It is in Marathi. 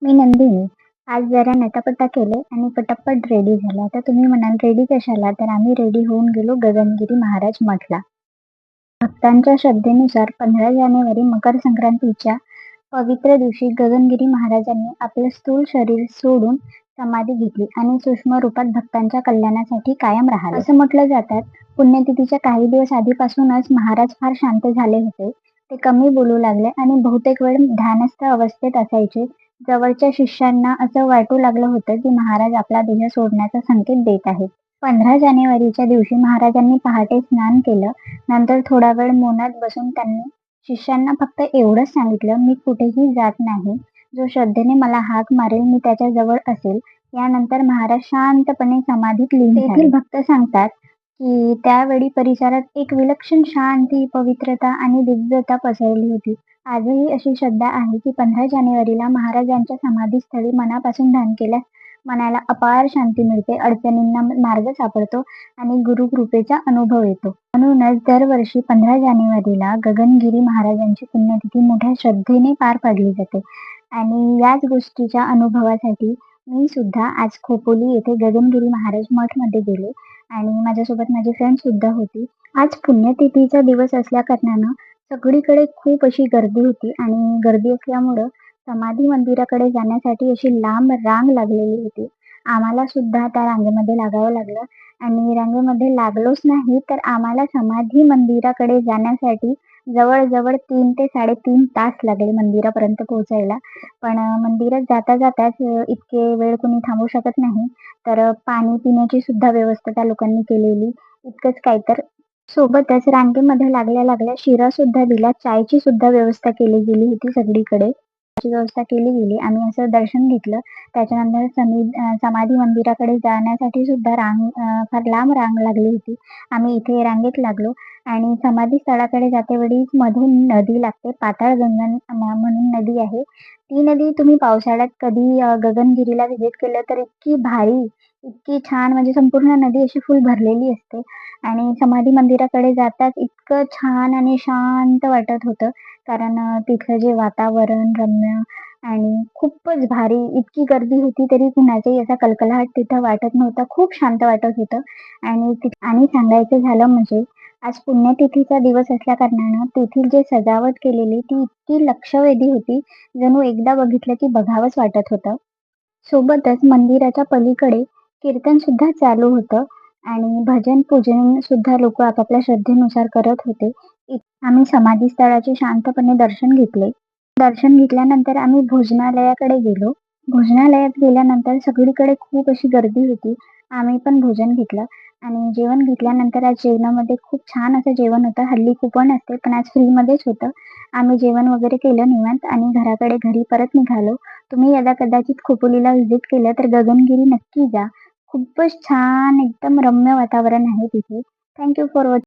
मी नंदिनी. आज जरा नटापटा केले आणि पटापट रेडी झाले. आता तुम्ही म्हणाल रेडी कशाला? तर आम्ही रेडी होऊन गेलो गगनगिरी महाराज मठला. भक्तांच्या श्रद्धेनुसार 15 जानेवारी मकर संक्रांतीच्या पवित्र दिवशी गगनगिरी महाराजांनी आपलं स्थूल शरीर सोडून समाधी घेतली आणि सूक्ष्म रूपात भक्तांच्या कल्याणासाठी कायम राहिले. असं म्हटलं जातात, पुण्यतिथीच्या काही दिवस आधीपासूनच महाराज फार शांत झाले होते. ते कमी बोलू लागले आणि बहुतेक वेळ ध्यानस्थ अवस्थेत असायचे. जवळच्या शिष्यांना असं वाटू लागलं होतं की महाराज आपला देह सोडण्याचा संकेत देत आहेत. 15 जानेवारीच्या दिवशी महाराजांनी पहाटे स्नान केलं. नंतर थोडा वेळ मौनात बसून त्यांनी शिष्यांना फक्त एवढंच सांगितलं, मी कुठेही जात नाही. जो श्रद्धेने मला हाक मारेल मी त्याच्या जवळ असेल. यानंतर महाराज शांतपणे समाधीत लीन झाले. तेथील भक्त सांगतात की त्यावेळी परिसरात एक विलक्षण शांती, पवित्रता आणि दिव्यता पसरली होती. आजही अशी श्रद्धा आहे की 15 जानेवारीला महाराजांच्या समाधीस्थळी मनापासून ध्यान केल्यास मनाला अपार शांती मिळते, अडचणींना मार्ग सापडतो आणि गुरुकृपेचा अनुभव येतो. म्हणूनच दरवर्षी 15 जानेवारीला गगनगिरी महाराजांची पुण्यतिथी मोठ्या श्रद्धेने पार पाडली जाते. आणि याच गोष्टीच्या अनुभवासाठी मी सुद्धा आज खोपोली येथे गगनगिरी महाराज मठमध्ये गेले आणि माझ्यासोबत माझी फ्रेंड सुद्धा होती. आज पुण्यतिथीचा दिवस असल्या कारणानं सगळीकडे खूप अशी गर्दी होती आणि गर्दी असल्यामुळं समाधी मंदिराकडे जाण्यासाठी अशी लांब रांग लागलेली होती. आम्हाला सुद्धा त्या रांगेमध्ये लागावं लागलं आणि रांगेमध्ये लागलोच नाही तर आम्हाला समाधी मंदिराकडे जाण्यासाठी जवळजवळ 3 ते 3.5 तास लागले मंदिरापर्यंत पोहोचायला. पण मंदिरात जाता जाताच इतके वेळ कोणी थांबू शकत नाही. तर पाणी पिण्याची सुद्धा व्यवस्था त्या लोकांनी केलेली. इतकंच काय तर सोबतच रांगेमध्ये लागल्या शिरा सुद्धा दिला. चायची सुद्धा व्यवस्था केली गेली होती सगळीकडे. ची व्यवस्था केली गेली. आम्ही असं दर्शन घेतलं. त्याच्यानंतर समाधी मंदिराकडे जाण्यासाठी सुद्धा फार लांब रांग लागली होती. आम्ही इथे रांगेत लागलो आणि समाधी स्थळाकडे जातेवेळी मधून नदी लागते. पाताळगंगा म्हणून नदी आहे. ती नदी तुम्ही पावसाळ्यात कधी गगनगिरीला व्हिजिट केलं तर इतकी भारी, इतकी छान, म्हणजे संपूर्ण नदी अशी फुल भरलेली असते. आणि समाधी मंदिराकडे जाताच इतकं छान आणि शांत वाटत होतं. कारण तिथलं जे वातावरण रम्य आणि खूपच भारी, इतकी गर्दी होती तरी कुणाचाही असा कलकलाट तिथं वाटत नव्हता. खूप शांत वाटत होतं. आणि सांगायचं झालं म्हणजे आज पुण्यतिथीचा दिवस असल्या कारणानं तेथील जे सजावट केलेली ती इतकी लक्षवेधी होती, जणू एकदा बघितलं की बघावंच वाटत होतं. सोबतच मंदिराच्या पलीकडे कीर्तन सुद्धा चालू होतं आणि भजन पूजन सुद्धा लोक आपापल्या श्रद्धेनुसार करत होते. आम्ही समाधी स्थळाचे शांतपणे दर्शन घेतले. दर्शन घेतल्यानंतर आम्ही भोजनालयाकडे गेलो. भोजनालयात गेल्यानंतर सगळीकडे खूप अशी गर्दी होती. आम्ही पण भोजन घेतलं आणि जेवण घेतल्यानंतर आज जेवणामध्ये खूप छान असं जेवण होतं. हल्ली कुपन असते पण आज फ्रीमध्येच होतं. आम्ही जेवण वगैरे केलं निवांत आणि घरी परत निघालो. तुम्ही यदा कदाचित खोपोलीला व्हिजिट केलं तर गगनगिरी नक्की जा. खूपच छान एकदम रम्य वातावरण आहे तिथे. Thank you for watching.